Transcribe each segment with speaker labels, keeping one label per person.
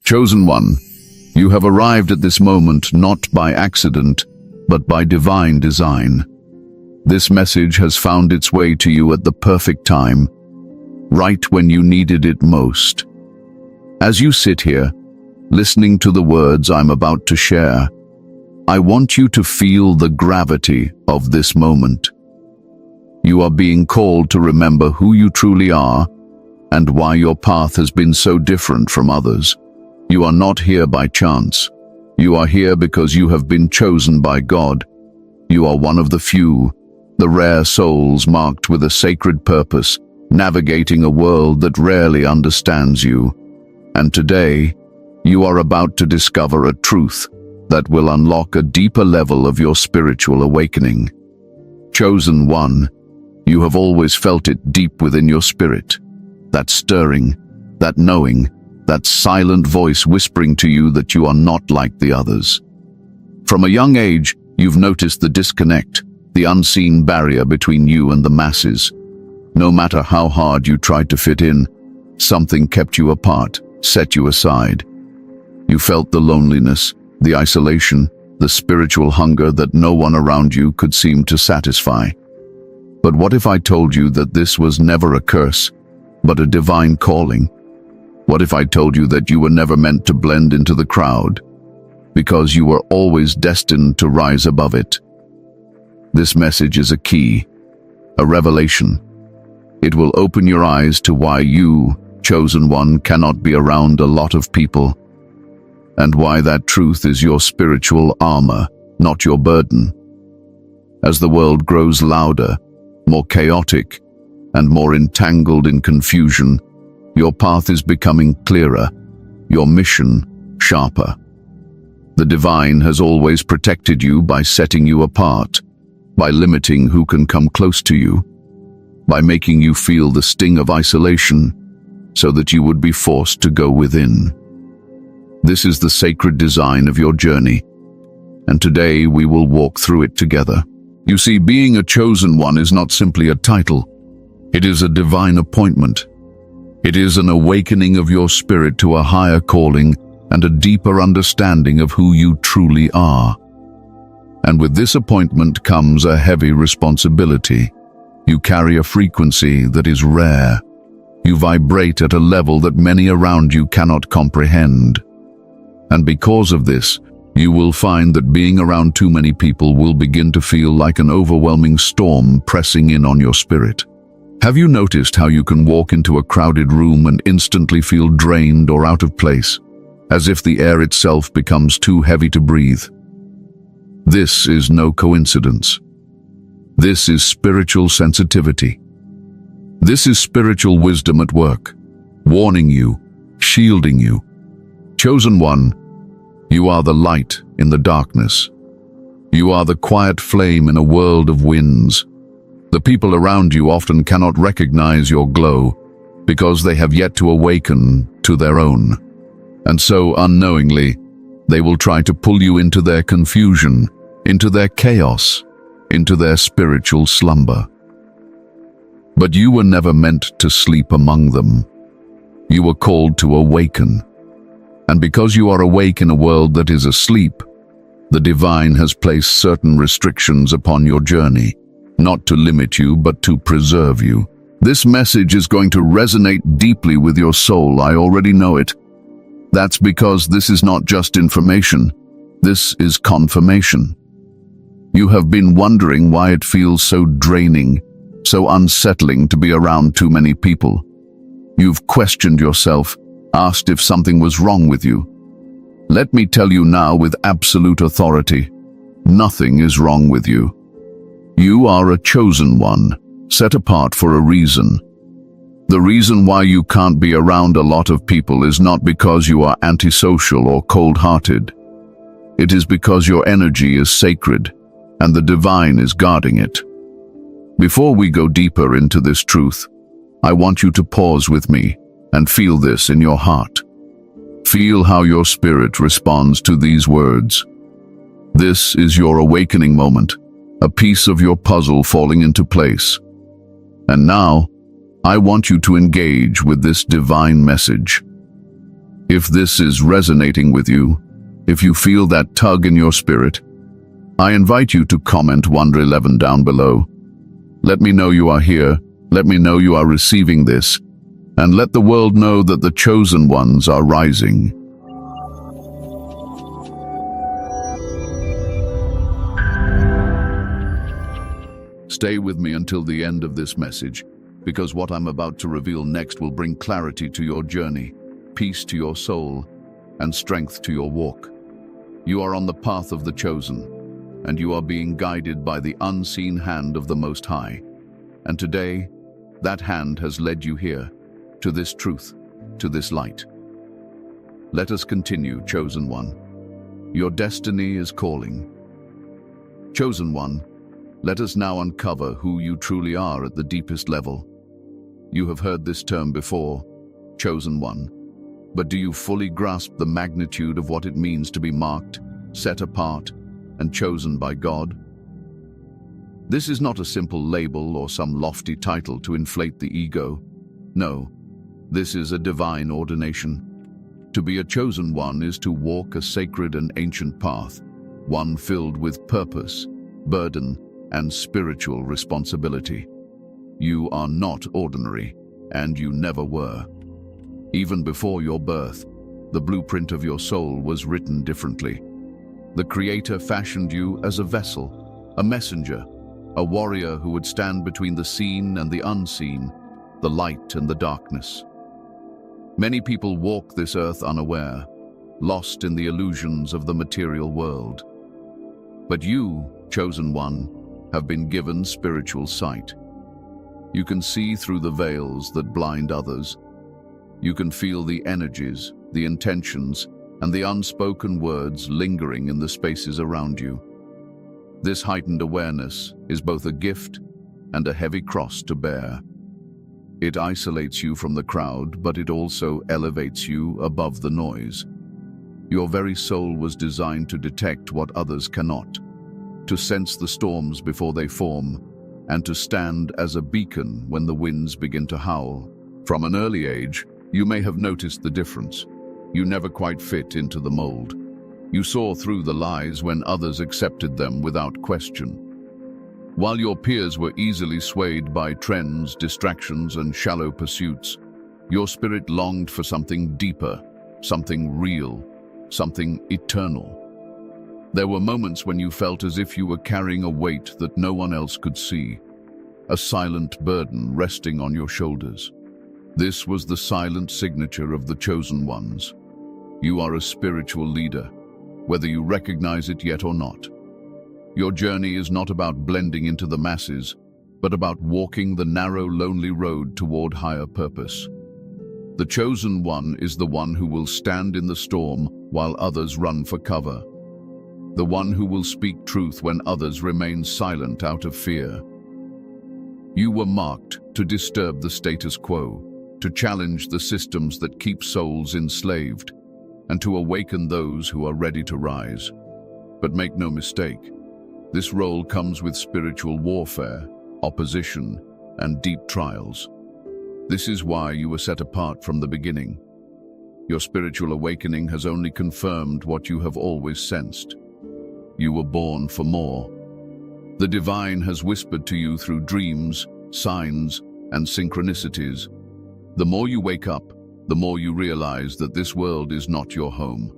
Speaker 1: Chosen one, you have arrived at this moment not by accident, but by divine design. This message has found its way to you at the perfect time, right when you needed it most. As you sit here, listening to the words I'm about to share, I want you to feel the gravity of this moment. You are being called to remember who you truly are and why your path has been so different from others. You are not here by chance. You are here because you have been chosen by God. You are one of the few, the rare souls marked with a sacred purpose, navigating a world that rarely understands you. And today, you are about to discover a truth that will unlock a deeper level of your spiritual awakening. Chosen one, you have always felt it deep within your spirit. That stirring, that knowing, that silent voice whispering to you that you are not like the others. From a young age, you've noticed the disconnect, the unseen barrier between you and the masses. No matter how hard you tried to fit in, something kept you apart, set you aside. You felt the loneliness, the isolation, the spiritual hunger that no one around you could seem to satisfy. But what if I told you that this was never a curse, but a divine calling? What if I told you that you were never meant to blend into the crowd, because you were always destined to rise above it? This message is a key, a revelation. It will open your eyes to why you, chosen one, cannot be around a lot of people, and why that truth is your spiritual armor, not your burden. As the world grows louder, more chaotic, and more entangled in confusion, your path is becoming clearer, your mission sharper. The divine has always protected you by setting you apart, by limiting who can come close to you, by making you feel the sting of isolation, so that you would be forced to go within. This is the sacred design of your journey, and today we will walk through it together. You see, being a chosen one is not simply a title. It is a divine appointment. It is an awakening of your spirit to a higher calling and a deeper understanding of who you truly are. And with this appointment comes a heavy responsibility. You carry a frequency that is rare. You vibrate at a level that many around you cannot comprehend. And because of this, you will find that being around too many people will begin to feel like an overwhelming storm pressing in on your spirit. Have you noticed how you can walk into a crowded room and instantly feel drained or out of place, as if the air itself becomes too heavy to breathe? This is no coincidence. This is spiritual sensitivity. This is spiritual wisdom at work, warning you, shielding you. Chosen one, you are the light in the darkness. You are the quiet flame in a world of winds. The people around you often cannot recognize your glow because they have yet to awaken to their own. And so, unknowingly, they will try to pull you into their confusion, into their chaos, into their spiritual slumber. But you were never meant to sleep among them. You were called to awaken. And because you are awake in a world that is asleep, the divine has placed certain restrictions upon your journey, not to limit you, but to preserve you. This message is going to resonate deeply with your soul. I already know it. That's because this is not just information. This is confirmation. You have been wondering why it feels so draining, so unsettling to be around too many people. You've questioned yourself, asked if something was wrong with you. Let me tell you now with absolute authority, nothing is wrong with you. You are a chosen one, set apart for a reason. The reason why you can't be around a lot of people is not because you are antisocial or cold-hearted. It is because your energy is sacred, and the divine is guarding it. Before we go deeper into this truth, I want you to pause with me and feel this in your heart. Feel how your spirit responds to these words. This is your awakening moment, a piece of your puzzle falling into place. And now, I want you to engage with this divine message. If this is resonating with you, if you feel that tug in your spirit, I invite you to comment Wonder 11 down below. Let me know you are here, let me know you are receiving this, and let the world know that the chosen ones are rising. Stay with me until the end of this message, because what I'm about to reveal next will bring clarity to your journey, peace to your soul, and strength to your walk. You are on the path of the chosen, and you are being guided by the unseen hand of the Most High. And today, that hand has led you here, to this truth, to this light. Let us continue, chosen one. Your destiny is calling. Chosen one, let us now uncover who you truly are at the deepest level. You have heard this term before, chosen one, but do you fully grasp the magnitude of what it means to be marked, set apart, and chosen by God? This is not a simple label or some lofty title to inflate the ego. No, this is a divine ordination. To be a chosen one is to walk a sacred and ancient path, one filled with purpose, burden, and spiritual responsibility. You are not ordinary, and you never were. Even before your birth, the blueprint of your soul was written differently. The Creator fashioned you as a vessel, a messenger, a warrior who would stand between the seen and the unseen, the light and the darkness. Many people walk this earth unaware, lost in the illusions of the material world. But you, chosen one, have been given spiritual sight. You can see through the veils that blind others. You can feel the energies, the intentions, and the unspoken words lingering in the spaces around you. This heightened awareness is both a gift and a heavy cross to bear. It isolates you from the crowd, but it also elevates you above the noise. Your very soul was designed to detect what others cannot, to sense the storms before they form, and to stand as a beacon when the winds begin to howl. From an early age, you may have noticed the difference. You never quite fit into the mold. You saw through the lies when others accepted them without question. While your peers were easily swayed by trends, distractions, and shallow pursuits, your spirit longed for something deeper, something real, something eternal. There were moments when you felt as if you were carrying a weight that no one else could see, a silent burden resting on your shoulders. This was the silent signature of the chosen ones. You are a spiritual leader, whether you recognize it yet or not. Your journey is not about blending into the masses, but about walking the narrow, lonely road toward higher purpose. The chosen one is the one who will stand in the storm while others run for cover. The one who will speak truth when others remain silent out of fear. You were marked to disturb the status quo, to challenge the systems that keep souls enslaved, and to awaken those who are ready to rise. But make no mistake, this role comes with spiritual warfare, opposition, and deep trials. This is why you were set apart from the beginning. Your spiritual awakening has only confirmed what you have always sensed. You were born for more. The divine has whispered to you through dreams, signs, and synchronicities. The more you wake up, the more you realize that this world is not your home.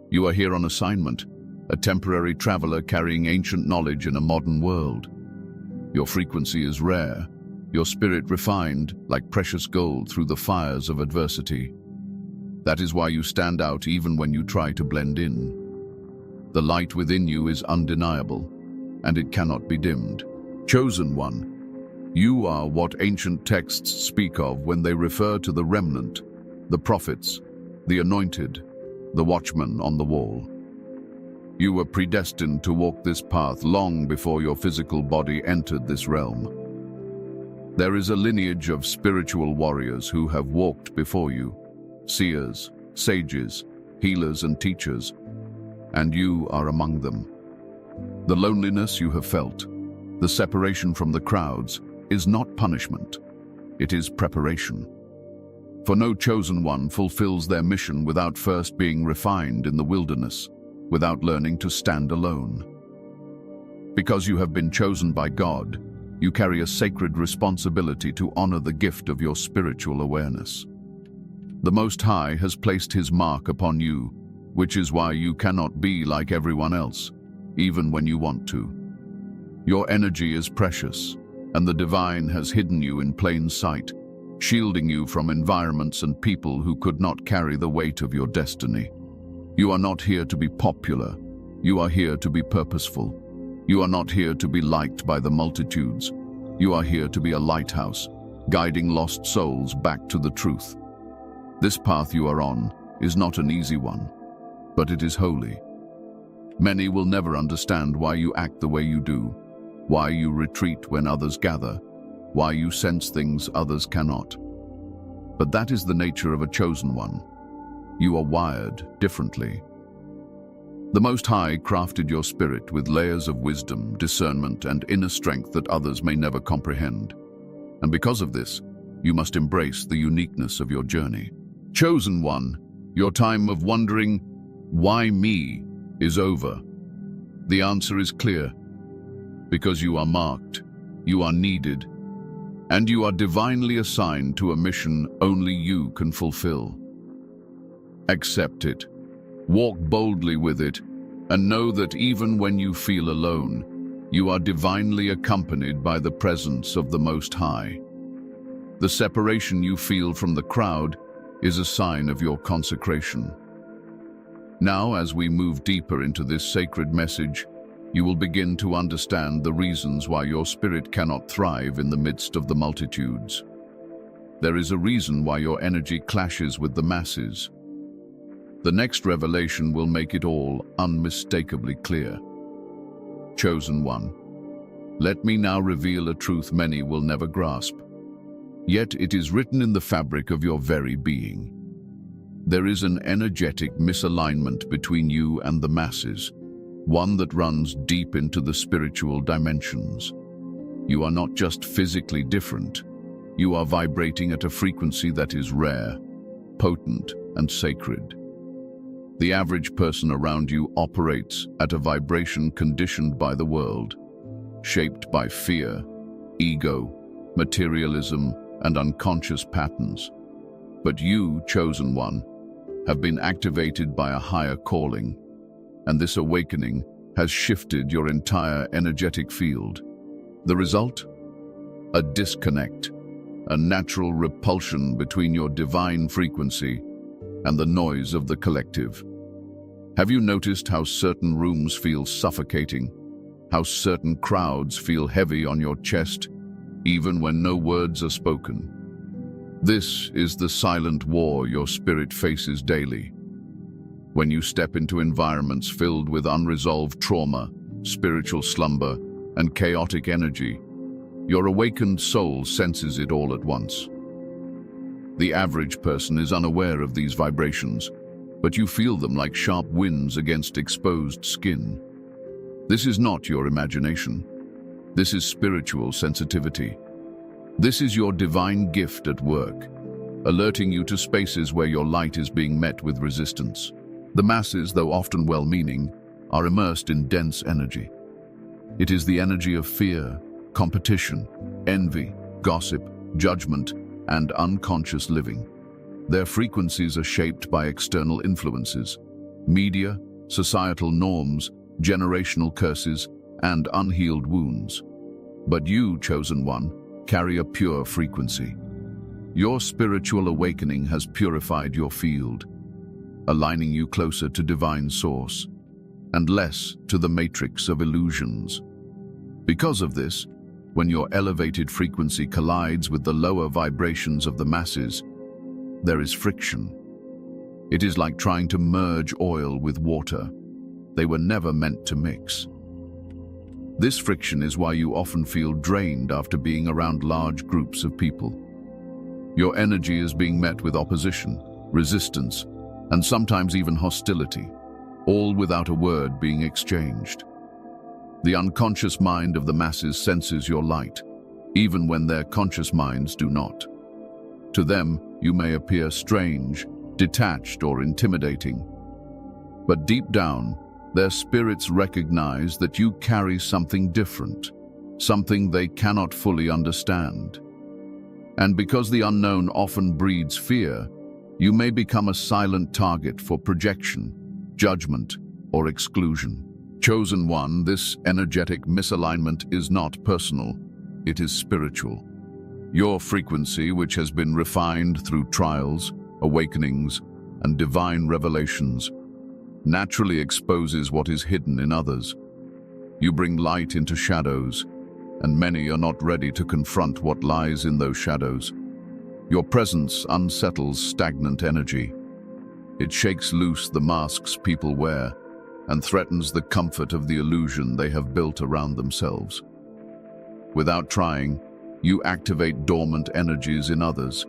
Speaker 1: You are here on assignment, a temporary traveler carrying ancient knowledge in a modern world. Your frequency is rare, your spirit refined like precious gold through the fires of adversity. That is why you stand out even when you try to blend in. The light within you is undeniable, and it cannot be dimmed. Chosen one, you are what ancient texts speak of when they refer to the remnant, the prophets, the anointed, the watchman on the wall. You were predestined to walk this path long before your physical body entered this realm. There is a lineage of spiritual warriors who have walked before you, seers, sages, healers, and teachers, and you are among them. The loneliness you have felt, the separation from the crowds, is not punishment. It is preparation. For no chosen one fulfills their mission without first being refined in the wilderness, without learning to stand alone. Because you have been chosen by God, you carry a sacred responsibility to honor the gift of your spiritual awareness. The Most High has placed His mark upon you, which is why you cannot be like everyone else, even when you want to. Your energy is precious, and the divine has hidden you in plain sight, shielding you from environments and people who could not carry the weight of your destiny. You are not here to be popular. You are here to be purposeful. You are not here to be liked by the multitudes. You are here to be a lighthouse, guiding lost souls back to the truth. This path you are on is not an easy one, but it is holy. Many will never understand why you act the way you do, why you retreat when others gather, why you sense things others cannot. But that is the nature of a chosen one. You are wired differently. The Most High crafted your spirit with layers of wisdom, discernment, and inner strength that others may never comprehend. And because of this, you must embrace the uniqueness of your journey. Chosen one, your time of wondering, "Why me?" is over. The answer is clear. Because you are marked, you are needed, and you are divinely assigned to a mission only you can fulfill. Accept it, walk boldly with it, and know that even when you feel alone, you are divinely accompanied by the presence of the Most High. The separation you feel from the crowd is a sign of your consecration. Now, as we move deeper into this sacred message, you will begin to understand the reasons why your spirit cannot thrive in the midst of the multitudes. There is a reason why your energy clashes with the masses. The next revelation will make it all unmistakably clear. Chosen one, let me now reveal a truth many will never grasp. Yet it is written in the fabric of your very being. There is an energetic misalignment between you and the masses, one that runs deep into the spiritual dimensions. You are not just physically different. You are vibrating at a frequency that is rare, potent, and sacred. The average person around you operates at a vibration conditioned by the world, shaped by fear, ego, materialism, and unconscious patterns. But you, chosen one, have been activated by a higher calling, and this awakening has shifted your entire energetic field. The result? A disconnect, a natural repulsion between your divine frequency and the noise of the collective. Have you noticed how certain rooms feel suffocating, how certain crowds feel heavy on your chest, even when no words are spoken? This is the silent war your spirit faces daily. When you step into environments filled with unresolved trauma, spiritual slumber, and chaotic energy, your awakened soul senses it all at once. The average person is unaware of these vibrations, but you feel them like sharp winds against exposed skin. This is not your imagination. This is spiritual sensitivity. This is your divine gift at work, alerting you to spaces where your light is being met with resistance. The masses, though often well-meaning, are immersed in dense energy. It is the energy of fear, competition, envy, gossip, judgment, and unconscious living. Their frequencies are shaped by external influences, media, societal norms, generational curses, and unhealed wounds. But you, chosen one, carry a pure frequency. Your spiritual awakening has purified your field, aligning you closer to divine source and less to the matrix of illusions. Because of this, when your elevated frequency collides with the lower vibrations of the masses, there is friction. It is like trying to merge oil with water. They were never meant to mix. This friction is why you often feel drained after being around large groups of people. Your energy is being met with opposition, resistance, and sometimes even hostility, all without a word being exchanged. The unconscious mind of the masses senses your light, even when their conscious minds do not. To them, you may appear strange, detached, or intimidating. But deep down, their spirits recognize that you carry something different, something they cannot fully understand. And because the unknown often breeds fear, you may become a silent target for projection, judgment, or exclusion. Chosen one, this energetic misalignment is not personal, it is spiritual. Your frequency, which has been refined through trials, awakenings, and divine revelations, naturally exposes what is hidden in others. You bring light into shadows, and many are not ready to confront what lies in those shadows. Your presence unsettles stagnant energy. It shakes loose the masks people wear and threatens the comfort of the illusion they have built around themselves. Without trying, you activate dormant energies in others,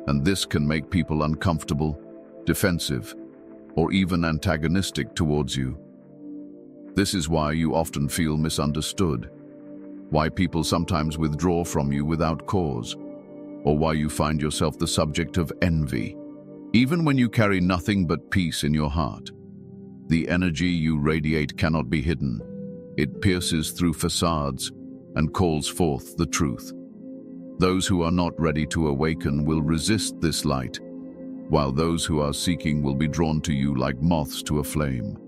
Speaker 1: and this can make people uncomfortable, defensive, or even antagonistic towards you. This is why you often feel misunderstood, why people sometimes withdraw from you without cause, or why you find yourself the subject of envy, even when you carry nothing but peace in your heart. The energy you radiate cannot be hidden. It pierces through facades and calls forth the truth. Those who are not ready to awaken will resist this light, while those who are seeking will be drawn to you like moths to a flame.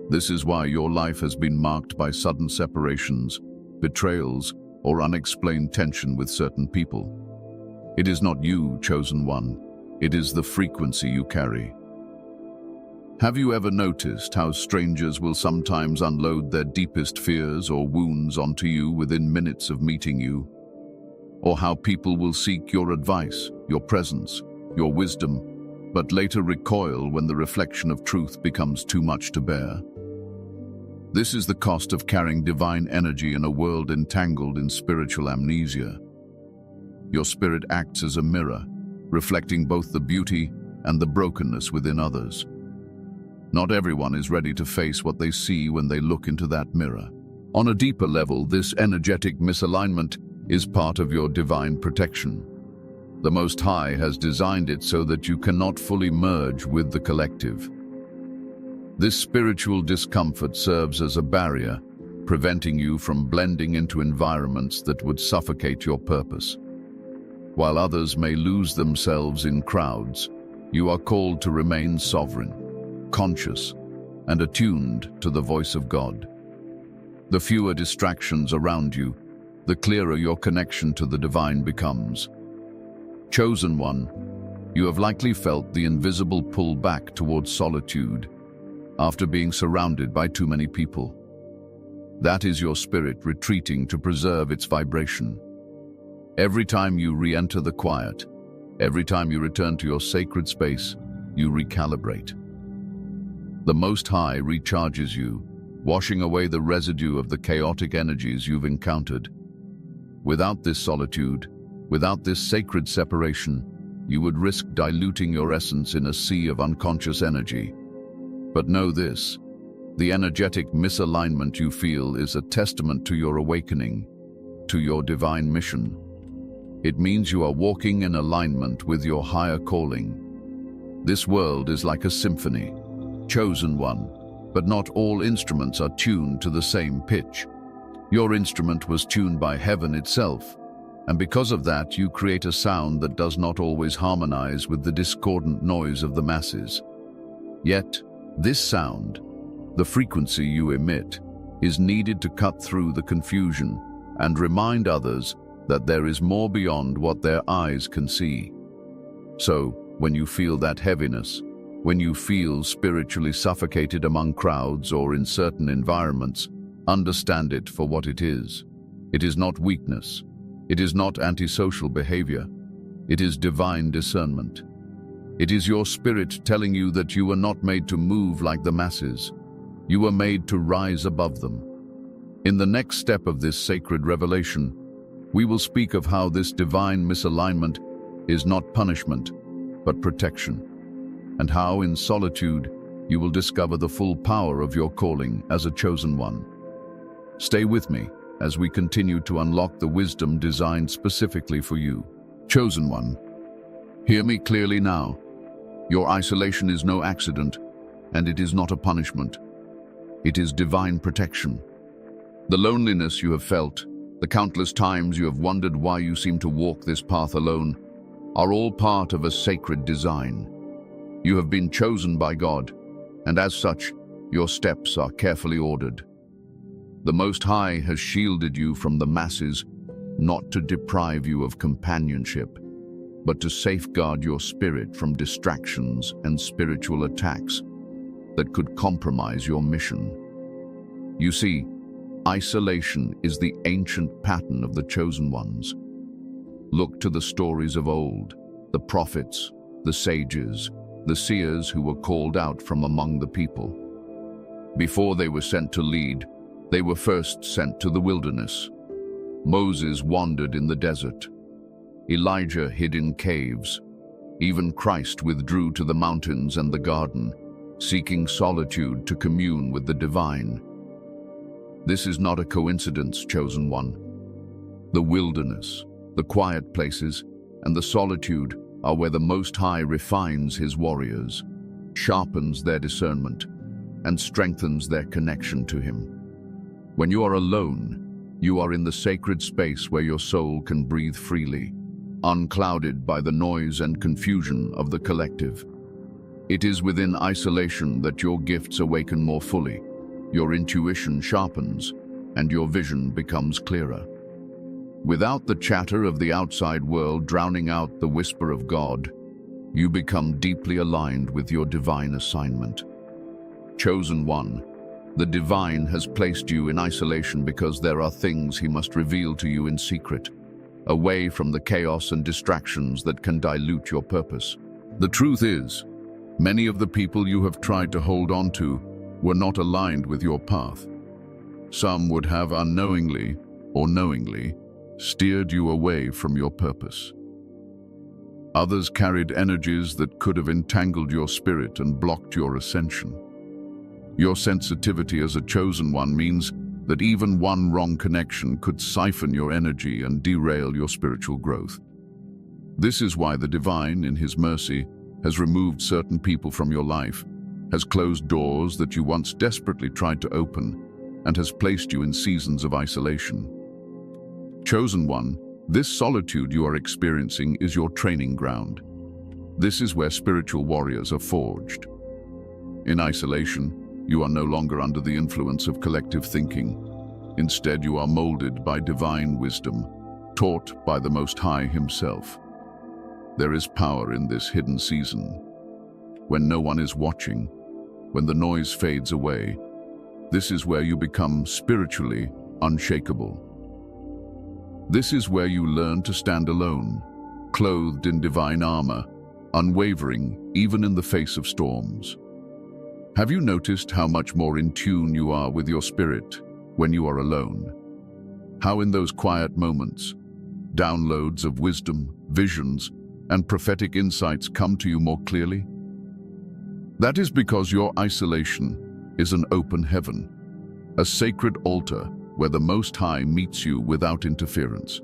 Speaker 1: This is why your life has been marked by sudden separations, betrayals, or unexplained tension with certain people. It is not you, chosen one. It is the frequency you carry. Have you ever noticed how strangers will sometimes unload their deepest fears or wounds onto you within minutes of meeting you? Or how people will seek your advice, your presence, your wisdom, but later recoil when the reflection of truth becomes too much to bear? This is the cost of carrying divine energy in a world entangled in spiritual amnesia. Your spirit acts as a mirror, reflecting both the beauty and the brokenness within others. Not everyone is ready to face what they see when they look into that mirror. On a deeper level, this energetic misalignment is part of your divine protection. The Most High has designed it so that you cannot fully merge with the collective. This spiritual discomfort serves as a barrier, preventing you from blending into environments that would suffocate your purpose. While others may lose themselves in crowds, you are called to remain sovereign, conscious, and attuned to the voice of God. The fewer distractions around you, the clearer your connection to the divine becomes. Chosen one, you have likely felt the invisible pull back towards solitude after being surrounded by too many people. That is your spirit retreating to preserve its vibration. Every time you re-enter the quiet, every time you return to your sacred space, you recalibrate. The Most High recharges you, washing away the residue of the chaotic energies you've encountered. Without this solitude, without this sacred separation, you would risk diluting your essence in a sea of unconscious energy. But know this, the energetic misalignment you feel is a testament to your awakening, to your divine mission. It means you are walking in alignment with your higher calling. This world is like a symphony, chosen one, but not all instruments are tuned to the same pitch. Your instrument was tuned by heaven itself, and because of that you create a sound that does not always harmonize with the discordant noise of the masses. Yet, this sound, the frequency you emit, is needed to cut through the confusion and remind others that there is more beyond what their eyes can see. So, when you feel that heaviness, when you feel spiritually suffocated among crowds or in certain environments, understand it for what it is. It is not weakness. It is not antisocial behavior. It is divine discernment. It is your spirit telling you that you were not made to move like the masses. You were made to rise above them. In the next step of this sacred revelation, we will speak of how this divine misalignment is not punishment, but protection, and how in solitude you will discover the full power of your calling as a chosen one. Stay with me as we continue to unlock the wisdom designed specifically for you. Chosen one, Hear me clearly now. Your isolation is no accident, and it is not a punishment. It is divine protection. The loneliness you have felt, the countless times you have wondered why you seem to walk this path alone, are all part of a sacred design. You have been chosen by God, and as such, your steps are carefully ordered. The Most High has shielded you from the masses, not to deprive you of companionship, but to safeguard your spirit from distractions and spiritual attacks that could compromise your mission. You see, isolation is the ancient pattern of the chosen ones. Look to the stories of old, the prophets, the sages, the seers who were called out from among the people. Before they were sent to lead, they were first sent to the wilderness. Moses wandered in the desert. Elijah hid in caves. Even Christ withdrew to the mountains and the garden, seeking solitude to commune with the divine. This is not a coincidence, chosen one. The wilderness, the quiet places, and the solitude are where the Most High refines his warriors, sharpens their discernment, and strengthens their connection to him. When you are alone, you are in the sacred space where your soul can breathe freely, unclouded by the noise and confusion of the collective. It is within isolation that your gifts awaken more fully, your intuition sharpens, and your vision becomes clearer. Without the chatter of the outside world drowning out the whisper of God, you become deeply aligned with your divine assignment. Chosen one, the divine has placed you in isolation because there are things he must reveal to you in secret, away from the chaos and distractions that can dilute your purpose. The truth is, many of the people you have tried to hold on to were not aligned with your path. Some would have unknowingly or knowingly steered you away from your purpose. Others carried energies that could have entangled your spirit and blocked your ascension. Your sensitivity as a chosen one means that even one wrong connection could siphon your energy and derail your spiritual growth. This is why the divine, in his mercy, has removed certain people from your life, has closed doors that you once desperately tried to open, and has placed you in seasons of isolation. Chosen one, this solitude you are experiencing is your training ground. This is where spiritual warriors are forged. In isolation, you are no longer under the influence of collective thinking. Instead, you are molded by divine wisdom, taught by the Most High himself. There is power in this hidden season. When no one is watching, when the noise fades away, this is where you become spiritually unshakable. This is where you learn to stand alone, clothed in divine armor, unwavering even in the face of storms. Have you noticed how much more in tune you are with your spirit when you are alone? How in those quiet moments, downloads of wisdom, visions, and prophetic insights come to you more clearly? That is because your isolation is an open heaven, a sacred altar where the Most High meets you without interference.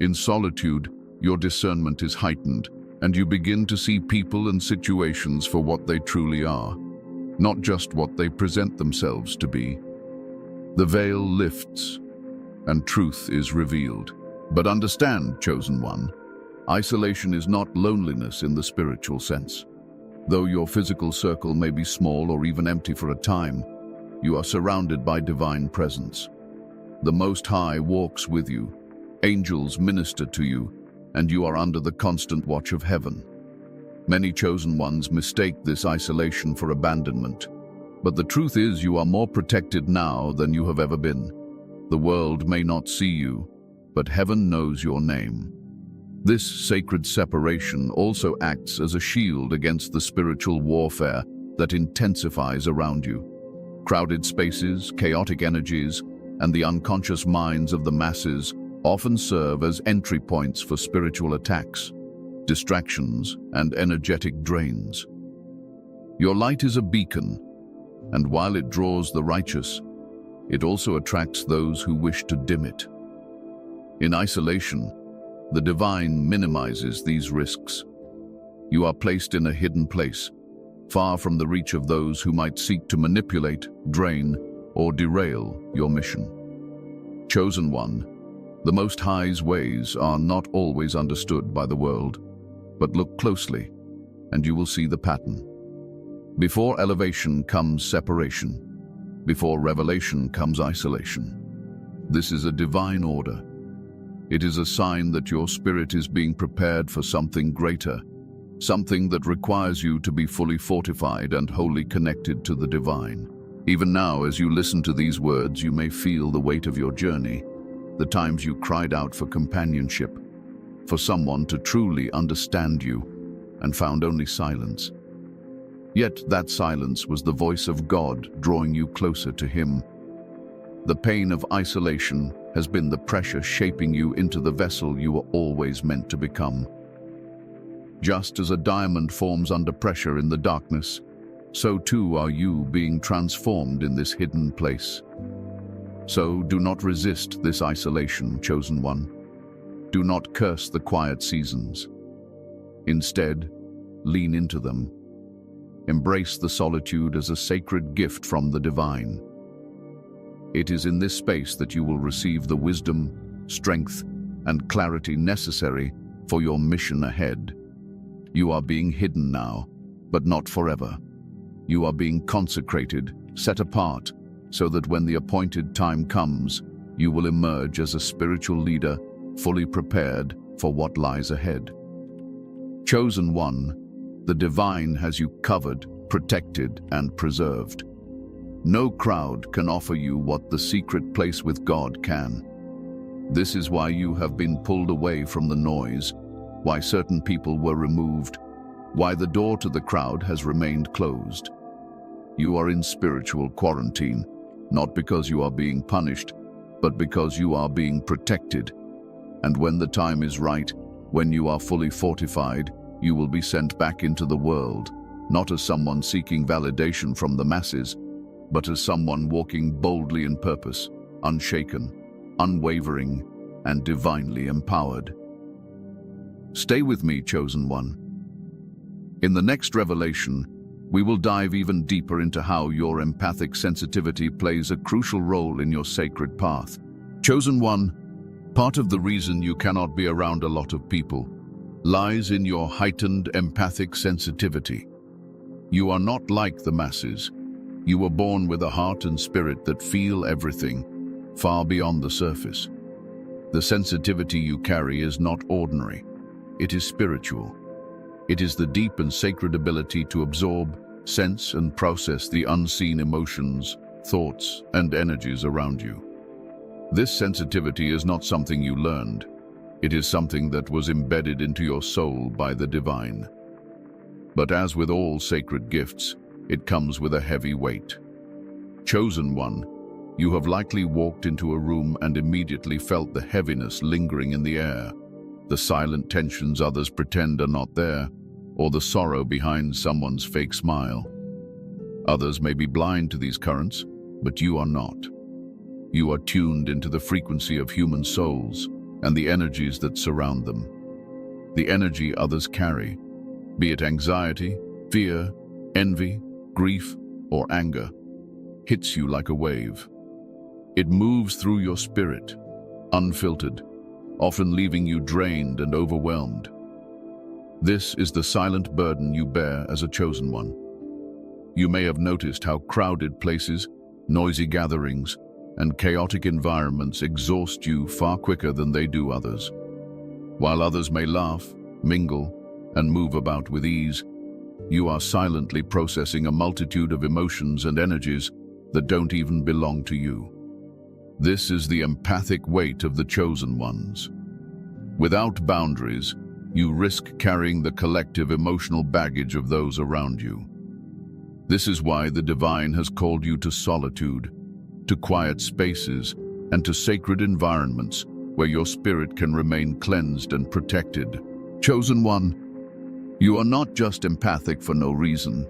Speaker 1: In solitude, your discernment is heightened, and you begin to see people and situations for what they truly are, not just what they present themselves to be. The veil lifts, and truth is revealed. But understand, chosen one, isolation is not loneliness in the spiritual sense. Though your physical circle may be small or even empty for a time, you are surrounded by divine presence. The Most High walks with you, angels minister to you, and you are under the constant watch of heaven. Many chosen ones mistake this isolation for abandonment, but the truth is you are more protected now than you have ever been. The world may not see you, but heaven knows your name. This sacred separation also acts as a shield against the spiritual warfare that intensifies around you. Crowded spaces, chaotic energies, and the unconscious minds of the masses often serve as entry points for spiritual attacks, distractions, and energetic drains. Your light is a beacon, and while it draws the righteous, it also attracts those who wish to dim it. In isolation, the divine minimizes these risks, You are placed in a hidden place, far from the reach of those who might seek to manipulate, drain, or derail your mission. Chosen one, the Most High's ways are not always understood by the world, but look closely, and you will see the pattern. Before elevation comes separation. Before revelation comes isolation. This is a divine order. It is a sign that your spirit is being prepared for something greater, something that requires you to be fully fortified and wholly connected to the divine. Even now, as you listen to these words, you may feel the weight of your journey, the times you cried out for companionship, for someone to truly understand you, and found only silence. Yet that silence was the voice of God drawing you closer to Him. The pain of isolation has been the pressure shaping you into the vessel you were always meant to become. Just as a diamond forms under pressure in the darkness, so too are you being transformed in this hidden place. So do not resist this isolation, chosen one. Do not curse the quiet seasons. Instead, lean into them. Embrace the solitude as a sacred gift from the divine. It is in this space that you will receive the wisdom, strength, and clarity necessary for your mission ahead. You are being hidden now, but not forever. You are being consecrated, set apart, so that when the appointed time comes, you will emerge as a spiritual leader, fully prepared for what lies ahead. Chosen one, the divine has you covered, protected, and preserved. No crowd can offer you what the secret place with God can. This is why you have been pulled away from the noise, why certain people were removed, why the door to the crowd has remained closed. You are in spiritual quarantine, not because you are being punished, but because you are being protected. And when the time is right, when you are fully fortified, you will be sent back into the world, not as someone seeking validation from the masses, but as someone walking boldly in purpose, unshaken, unwavering, and divinely empowered. Stay with me, chosen one. In the next revelation, we will dive even deeper into how your empathic sensitivity plays a crucial role in your sacred path. Chosen one, part of the reason you cannot be around a lot of people lies in your heightened empathic sensitivity. You are not like the masses. You were born with a heart and spirit that feel everything, far beyond the surface. The sensitivity you carry is not ordinary. It is spiritual. It is the deep and sacred ability to absorb, sense, and process the unseen emotions, thoughts, and energies around you. This sensitivity is not something you learned. It is something that was embedded into your soul by the divine. But as with all sacred gifts, it comes with a heavy weight. Chosen one, you have likely walked into a room and immediately felt the heaviness lingering in the air, the silent tensions others pretend are not there, or the sorrow behind someone's fake smile. Others may be blind to these currents, but you are not. You are tuned into the frequency of human souls and the energies that surround them. The energy others carry, be it anxiety, fear, envy, grief, or anger, hits you like a wave. It moves through your spirit, unfiltered, often leaving you drained and overwhelmed. This is the silent burden you bear as a chosen one. You may have noticed how crowded places, noisy gatherings, and chaotic environments exhaust you far quicker than they do others. While others may laugh, mingle, and move about with ease, you are silently processing a multitude of emotions and energies that don't even belong to you. This is the empathic weight of the chosen ones. Without boundaries, you risk carrying the collective emotional baggage of those around you. This is why the divine has called you to solitude, to quiet spaces, and to sacred environments where your spirit can remain cleansed and protected. Chosen one, you are not just empathic for no reason.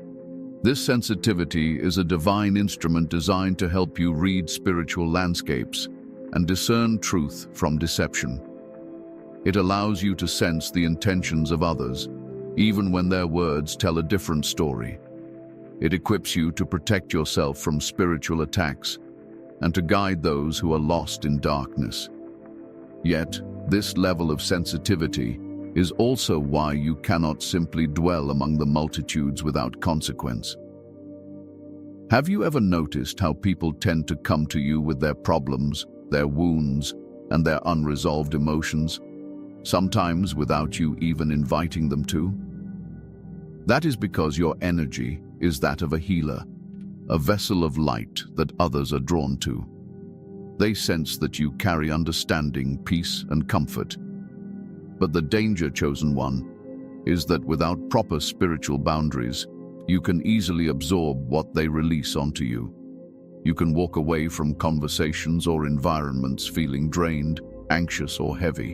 Speaker 1: This sensitivity is a divine instrument designed to help you read spiritual landscapes and discern truth from deception. It allows you to sense the intentions of others, even when their words tell a different story. It equips you to protect yourself from spiritual attacks and to guide those who are lost in darkness. Yet, this level of sensitivity is also why you cannot simply dwell among the multitudes without consequence. Have you ever noticed how people tend to come to you with their problems, their wounds, and their unresolved emotions, sometimes without you even inviting them to? That is because your energy is that of a healer, a vessel of light that others are drawn to. They sense that you carry understanding, peace, and comfort. But the danger, chosen one, is that without proper spiritual boundaries, you can easily absorb what they release onto you. You can walk away from conversations or environments feeling drained, anxious, or heavy,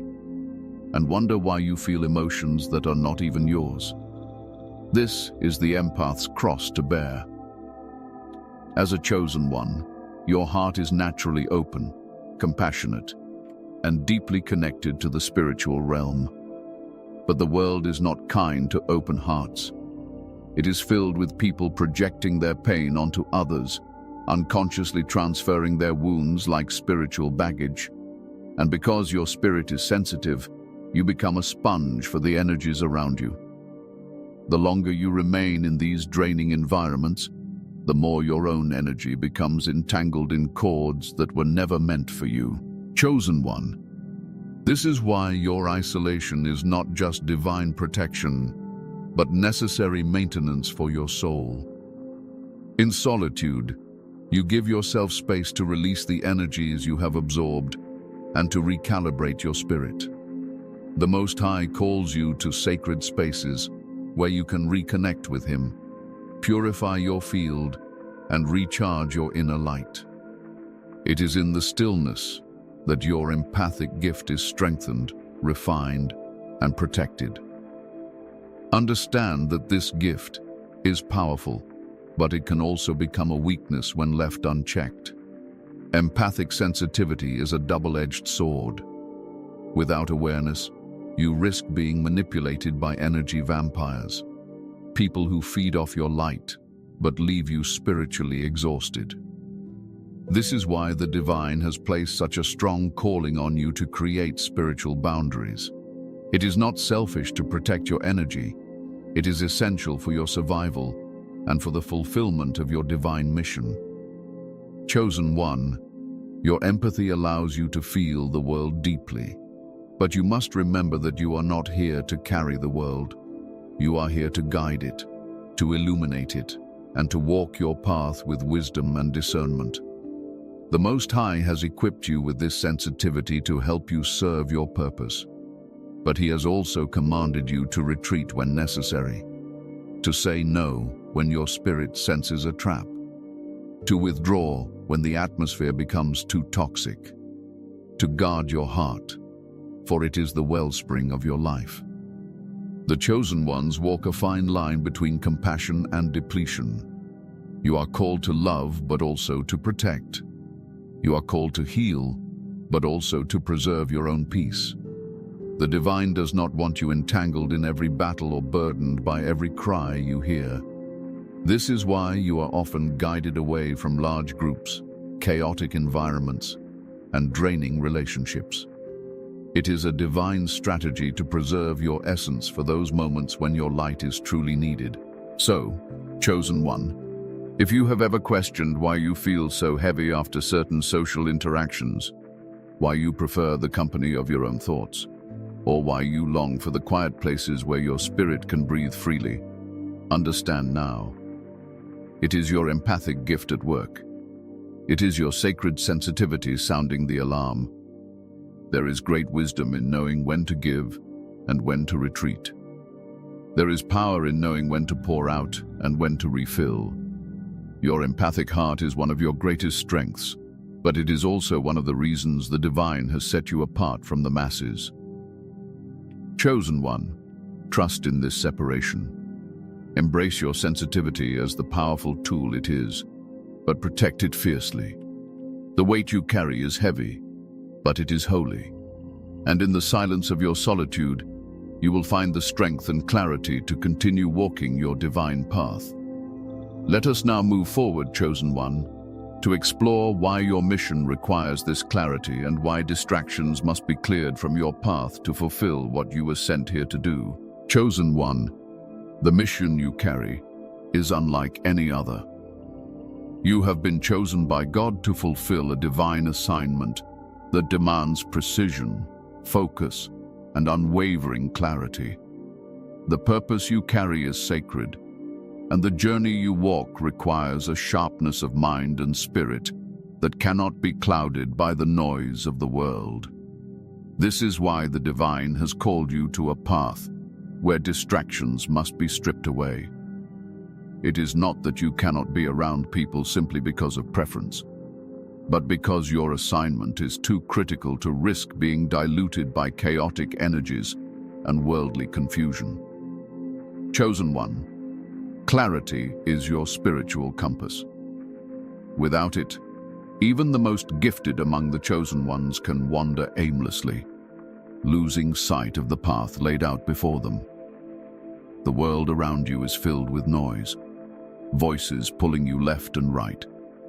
Speaker 1: and wonder why you feel emotions that are not even yours. This is the empath's cross to bear. As a chosen one, your heart is naturally open, compassionate, and deeply connected to the spiritual realm. But the world is not kind to open hearts. It is filled with people projecting their pain onto others, unconsciously transferring their wounds like spiritual baggage. And because your spirit is sensitive, you become a sponge for the energies around you. The longer you remain in these draining environments, the more your own energy becomes entangled in cords that were never meant for you. Chosen one. This is why your isolation is not just divine protection, but necessary maintenance for your soul. In solitude, you give yourself space to release the energies you have absorbed and to recalibrate your spirit. The Most High calls you to sacred spaces where you can reconnect with Him, purify your field, and recharge your inner light. It is in the stillness that your empathic gift is strengthened, refined, and protected. Understand that this gift is powerful, but it can also become a weakness when left unchecked. Empathic sensitivity is a double-edged sword. Without awareness, you risk being manipulated by energy vampires, people who feed off your light but leave you spiritually exhausted. This is why the divine has placed such a strong calling on you to create spiritual boundaries. It is not selfish to protect your energy. It is essential for your survival and for the fulfillment of your divine mission. Chosen one, your empathy allows you to feel the world deeply. But you must remember that you are not here to carry the world. You are here to guide it, to illuminate it, and to walk your path with wisdom and discernment. The Most High has equipped you with this sensitivity to help you serve your purpose. But He has also commanded you to retreat when necessary, to say no when your spirit senses a trap, to withdraw when the atmosphere becomes too toxic, to guard your heart, for it is the wellspring of your life. The chosen ones walk a fine line between compassion and depletion. You are called to love, but also to protect. You are called to heal, but also to preserve your own peace. The divine does not want you entangled in every battle or burdened by every cry you hear. This is why you are often guided away from large groups, chaotic environments, and draining relationships. It is a divine strategy to preserve your essence for those moments when your light is truly needed. So, chosen one, if you have ever questioned why you feel so heavy after certain social interactions, why you prefer the company of your own thoughts, or why you long for the quiet places where your spirit can breathe freely, understand now. It is your empathic gift at work. It is your sacred sensitivity sounding the alarm. There is great wisdom in knowing when to give and when to retreat. There is power in knowing when to pour out and when to refill. Your empathic heart is one of your greatest strengths, but it is also one of the reasons the divine has set you apart from the masses. Chosen one, trust in this separation. Embrace your sensitivity as the powerful tool it is, but protect it fiercely. The weight you carry is heavy, but it is holy. And in the silence of your solitude, you will find the strength and clarity to continue walking your divine path. Let us now move forward, Chosen One, to explore why your mission requires this clarity and why distractions must be cleared from your path to fulfill what you were sent here to do. Chosen One, the mission you carry is unlike any other. You have been chosen by God to fulfill a divine assignment that demands precision, focus, and unwavering clarity. The purpose you carry is sacred, and the journey you walk requires a sharpness of mind and spirit that cannot be clouded by the noise of the world. This is why the divine has called you to a path where distractions must be stripped away. It is not that you cannot be around people simply because of preference, but because your assignment is too critical to risk being diluted by chaotic energies and worldly confusion. Chosen One, clarity is your spiritual compass. Without it, even the most gifted among the chosen ones can wander aimlessly, losing sight of the path laid out before them. The world around you is filled with noise, voices pulling you left and right,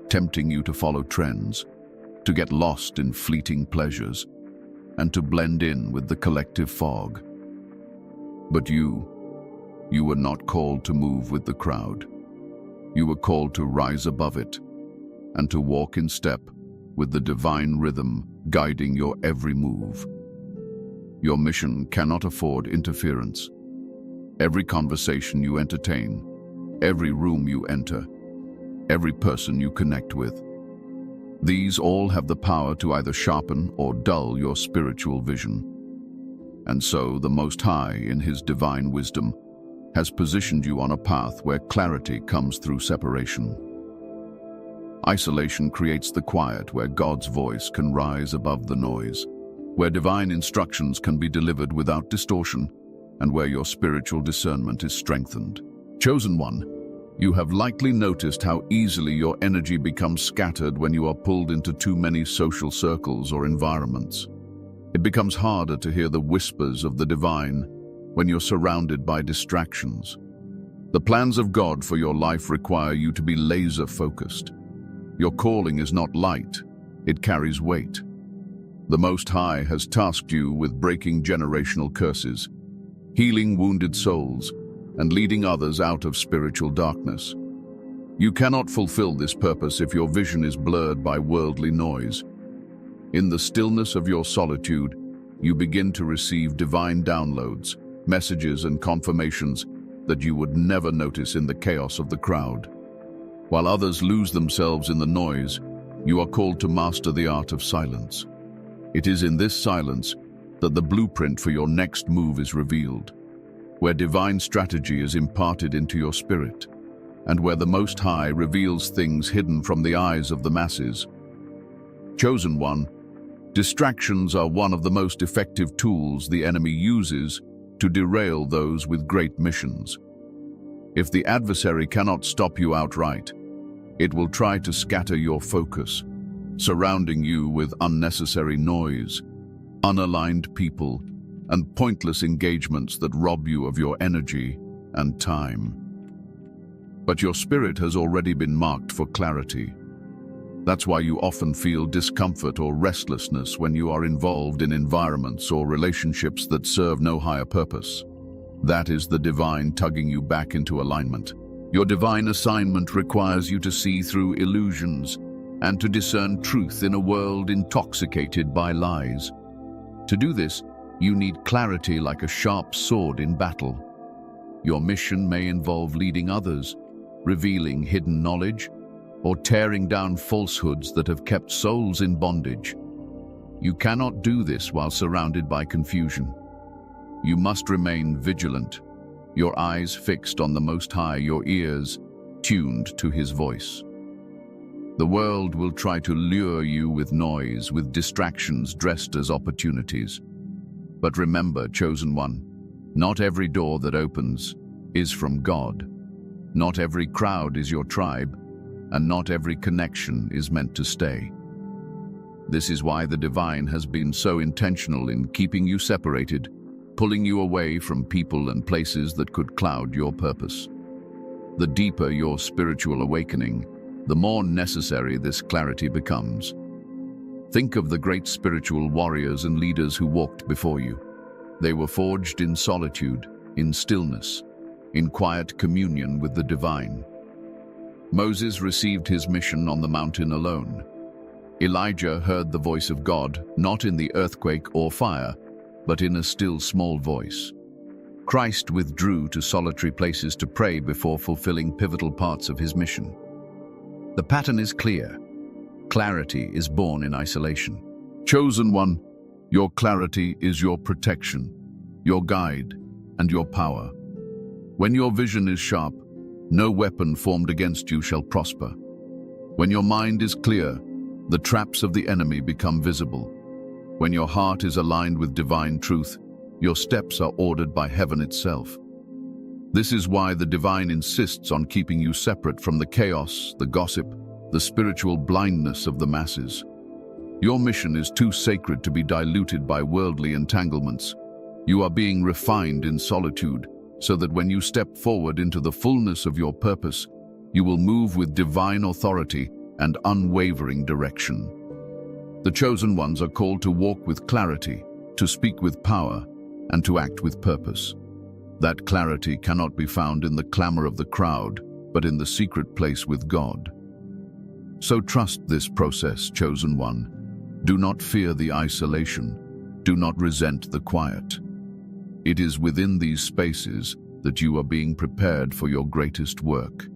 Speaker 1: tempting you to follow trends, to get lost in fleeting pleasures, and to blend in with the collective fog. But you were not called to move with the crowd. You were called to rise above it and to walk in step with the divine rhythm guiding your every move. Your mission cannot afford interference. Every conversation you entertain, every room you enter, every person you connect with, these all have the power to either sharpen or dull your spiritual vision. And so the Most High, in His divine wisdom, has positioned you on a path where clarity comes through separation. Isolation creates the quiet where God's voice can rise above the noise, where divine instructions can be delivered without distortion, and where your spiritual discernment is strengthened. Chosen One, you have likely noticed how easily your energy becomes scattered when you are pulled into too many social circles or environments. It becomes harder to hear the whispers of the divine when you're surrounded by distractions. The plans of God for your life require you to be laser-focused. Your calling is not light, it carries weight. The Most High has tasked you with breaking generational curses, healing wounded souls, and leading others out of spiritual darkness. You cannot fulfill this purpose if your vision is blurred by worldly noise. In the stillness of your solitude, you begin to receive divine downloads, messages and confirmations that you would never notice in the chaos of the crowd. While others lose themselves in the noise, you are called to master the art of silence. It is in this silence that the blueprint for your next move is revealed, where divine strategy is imparted into your spirit, and where the Most High reveals things hidden from the eyes of the masses. Chosen One, distractions are one of the most effective tools the enemy uses to derail those with great missions. If the adversary cannot stop you outright, it will try to scatter your focus, surrounding you with unnecessary noise, unaligned people, and pointless engagements that rob you of your energy and time. But your spirit has already been marked for clarity. That's why you often feel discomfort or restlessness when you are involved in environments or relationships that serve no higher purpose. That is the divine tugging you back into alignment. Your divine assignment requires you to see through illusions and to discern truth in a world intoxicated by lies. To do this, you need clarity like a sharp sword in battle. Your mission may involve leading others, revealing hidden knowledge, or tearing down falsehoods that have kept souls in bondage. You cannot do this while surrounded by confusion. You must remain vigilant, your eyes fixed on the Most High, your ears tuned to His voice. The world will try to lure you with noise, with distractions dressed as opportunities. But remember, Chosen One, not every door that opens is from God. Not every crowd is your tribe, and not every connection is meant to stay. This is why the divine has been so intentional in keeping you separated, pulling you away from people and places that could cloud your purpose. The deeper your spiritual awakening, the more necessary this clarity becomes. Think of the great spiritual warriors and leaders who walked before you. They were forged in solitude, in stillness, in quiet communion with the divine. Moses received his mission on the mountain alone. Elijah heard the voice of God, not in the earthquake or fire, but in a still small voice. Christ withdrew to solitary places to pray before fulfilling pivotal parts of his mission. The pattern is clear. Clarity is born in isolation. Chosen one, your clarity is your protection, your guide, and your power. When your vision is sharp, no weapon formed against you shall prosper. When your mind is clear, the traps of the enemy become visible. When your heart is aligned with divine truth, your steps are ordered by heaven itself. This is why the divine insists on keeping you separate from the chaos, the gossip, the spiritual blindness of the masses. Your mission is too sacred to be diluted by worldly entanglements. You are being refined in solitude, so that when you step forward into the fullness of your purpose, you will move with divine authority and unwavering direction. The chosen ones are called to walk with clarity, to speak with power, and to act with purpose. That clarity cannot be found in the clamor of the crowd, but in the secret place with God. So trust this process, chosen one. Do not fear the isolation. Do not resent the quiet. It is within these spaces that you are being prepared for your greatest work.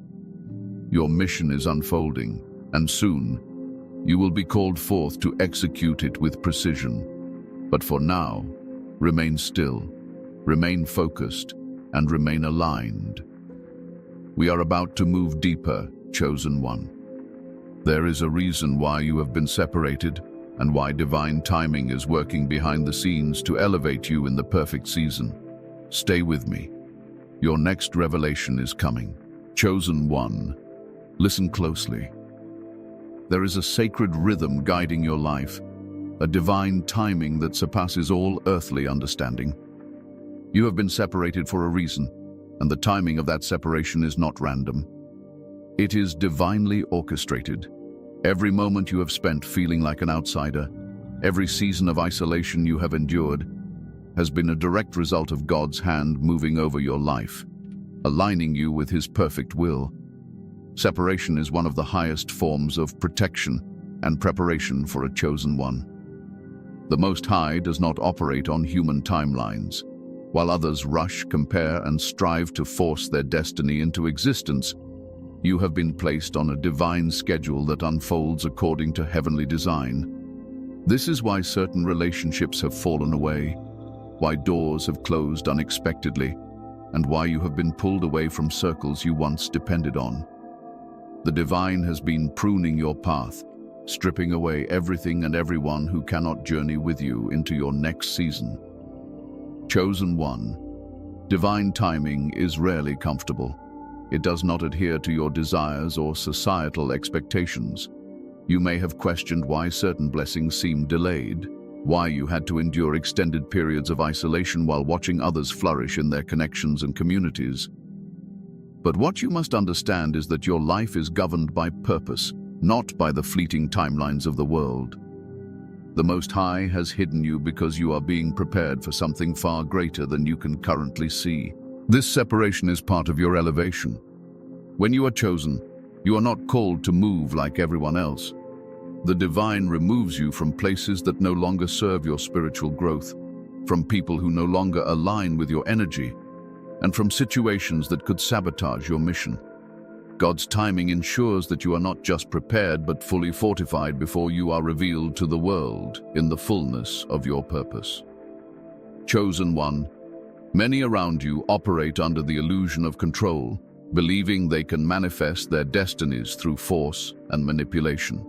Speaker 1: Your mission is unfolding, and soon you will be called forth to execute it with precision. But for now, remain still, remain focused, and remain aligned. We are about to move deeper, chosen one. There is a reason why you have been separated, and why divine timing is working behind the scenes to elevate you in the perfect season. Stay with me. Your next revelation is coming. Chosen one, listen closely. There is a sacred rhythm guiding your life, a divine timing that surpasses all earthly understanding. You have been separated for a reason, and the timing of that separation is not random. It is divinely orchestrated. Every moment you have spent feeling like an outsider, every season of isolation you have endured, has been a direct result of God's hand moving over your life, aligning you with His perfect will. Separation is one of the highest forms of protection and preparation for a chosen one. The Most High does not operate on human timelines. While others rush, compare, and strive to force their destiny into existence, you have been placed on a divine schedule that unfolds according to heavenly design. This is why certain relationships have fallen away, why doors have closed unexpectedly, and why you have been pulled away from circles you once depended on. The divine has been pruning your path, stripping away everything and everyone who cannot journey with you into your next season. Chosen one, divine timing is rarely comfortable. It does not adhere to your desires or societal expectations. You may have questioned why certain blessings seem delayed, why you had to endure extended periods of isolation while watching others flourish in their connections and communities. But what you must understand is that your life is governed by purpose, not by the fleeting timelines of the world. The Most High has hidden you because you are being prepared for something far greater than you can currently see. This separation is part of your elevation. When you are chosen, you are not called to move like everyone else. The divine removes you from places that no longer serve your spiritual growth, from people who no longer align with your energy, and from situations that could sabotage your mission. God's timing ensures that you are not just prepared but fully fortified before you are revealed to the world in the fullness of your purpose. Chosen one, many around you operate under the illusion of control, believing they can manifest their destinies through force and manipulation.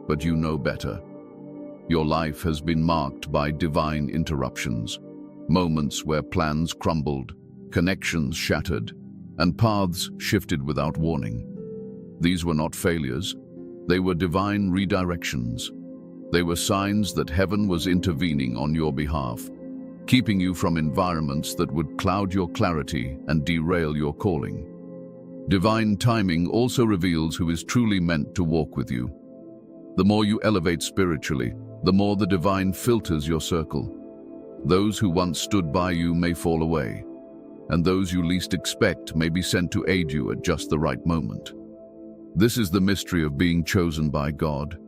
Speaker 1: But you know better. Your life has been marked by divine interruptions, moments where plans crumbled, connections shattered, and paths shifted without warning. These were not failures. They were divine redirections. They were signs that heaven was intervening on your behalf. keeping you from environments that would cloud your clarity and derail your calling. Divine timing also reveals who is truly meant to walk with you. The more you elevate spiritually, the more the divine filters your circle. Those who once stood by you may fall away, and those you least expect may be sent to aid you at just the right moment. This is the mystery of being chosen by God.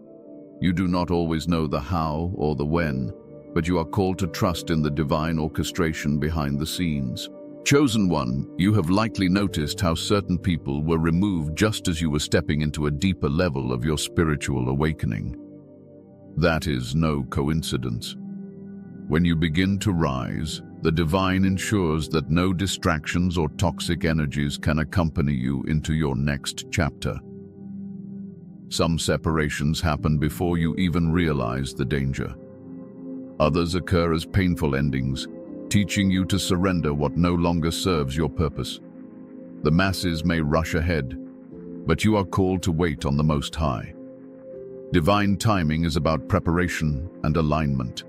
Speaker 1: You do not always know the how or the when, but you are called to trust in the divine orchestration behind the scenes. Chosen one, you have likely noticed how certain people were removed just as you were stepping into a deeper level of your spiritual awakening. That is no coincidence. When you begin to rise, the divine ensures that no distractions or toxic energies can accompany you into your next chapter. Some separations happen before you even realize the danger. Others occur as painful endings, teaching you to surrender what no longer serves your purpose. The masses may rush ahead, but you are called to wait on the Most High. Divine timing is about preparation and alignment.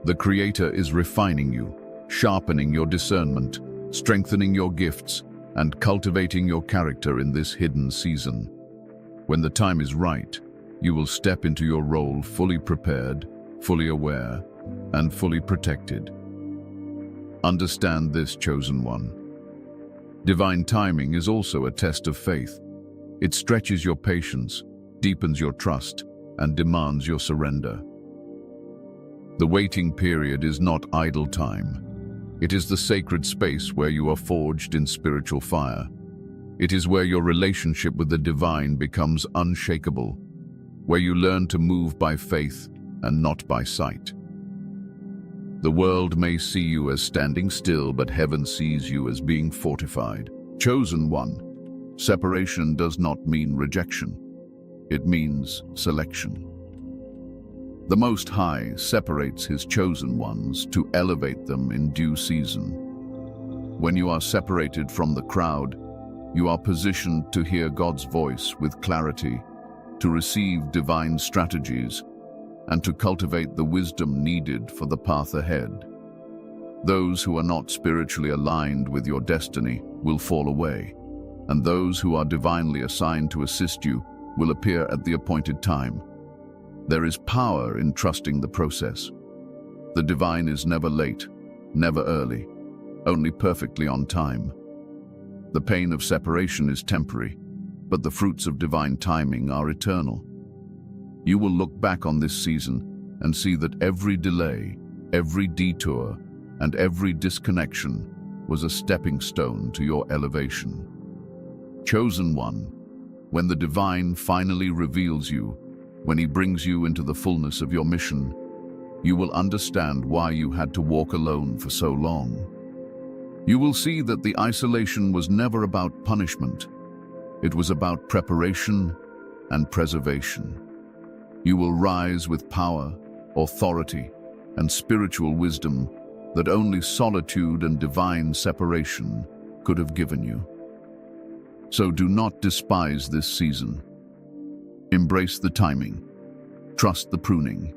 Speaker 1: The Creator is refining you, sharpening your discernment, strengthening your gifts, and cultivating your character in this hidden season. When the time is right, you will step into your role fully prepared, fully aware, and fully protected. Understand this, chosen one. Divine timing is also a test of faith. It stretches your patience, deepens your trust, and demands your surrender. The waiting period is not idle time. It is the sacred space where you are forged in spiritual fire. It is where your relationship with the divine becomes unshakable, where you learn to move by faith and not by sight. The world may see you as standing still, but heaven sees you as being fortified. Chosen one. Separation does not mean rejection. It means selection. The Most High separates His chosen ones to elevate them in due season. When you are separated from the crowd, you are positioned to hear God's voice with clarity, to receive divine strategies, and to cultivate the wisdom needed for the path ahead. Those who are not spiritually aligned with your destiny will fall away, and those who are divinely assigned to assist you will appear at the appointed time. There is power in trusting the process. The divine is never late, never early, only perfectly on time. The pain of separation is temporary, but the fruits of divine timing are eternal. You will look back on this season and see that every delay, every detour, and every disconnection was a stepping stone to your elevation. Chosen one, when the divine finally reveals you, when He brings you into the fullness of your mission, you will understand why you had to walk alone for so long. You will see that the isolation was never about punishment. It was about preparation and preservation. You will rise with power, authority, and spiritual wisdom that only solitude and divine separation could have given you. So do not despise this season. Embrace the timing. Trust the pruning.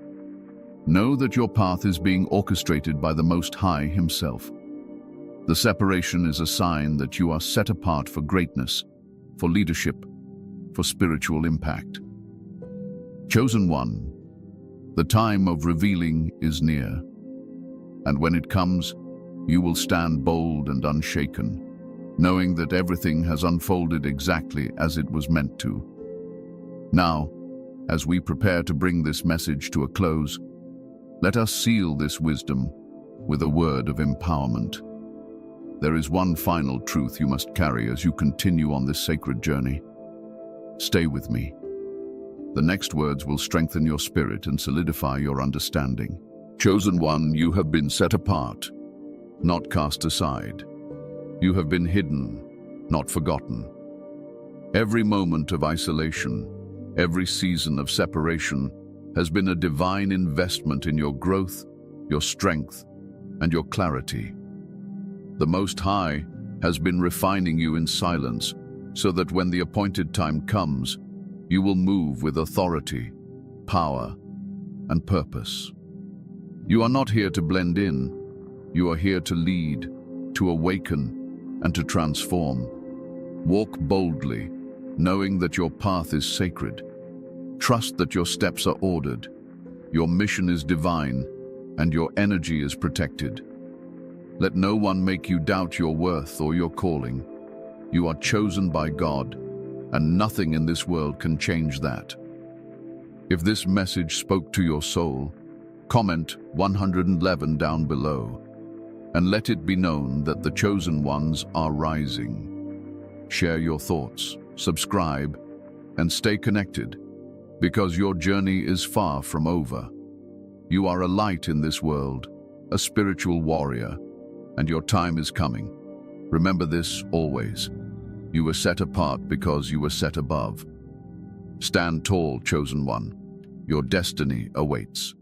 Speaker 1: Know that your path is being orchestrated by the Most High Himself. The separation is a sign that you are set apart for greatness, for leadership, for spiritual impact. Chosen one, the time of revealing is near, and when it comes, you will stand bold and unshaken, knowing that everything has unfolded exactly as it was meant to. Now, as we prepare to bring this message to a close, let us seal this wisdom with a word of empowerment. There is one final truth you must carry as you continue on this sacred journey. Stay with me. The next words will strengthen your spirit and solidify your understanding. Chosen one, you have been set apart, not cast aside. You have been hidden, not forgotten. Every moment of isolation, every season of separation has been a divine investment in your growth, your strength, and your clarity. The Most High has been refining you in silence so that when the appointed time comes, you will move with authority, power, and purpose. You are not here to blend in, You are here to lead, to awaken, and to transform. Walk boldly, knowing that your path is sacred. Trust that your steps are ordered, your mission is divine, and your energy is protected. Let no one make you doubt your worth or your calling. You are chosen by God, and nothing in this world can change that. If this message spoke to your soul, comment 111 down below, and let it be known that the chosen ones are rising. Share your thoughts, subscribe, and stay connected, because your journey is far from over. You are a light in this world, a spiritual warrior, and your time is coming. Remember this always. You were set apart because you were set above. Stand tall, chosen one. Your destiny awaits.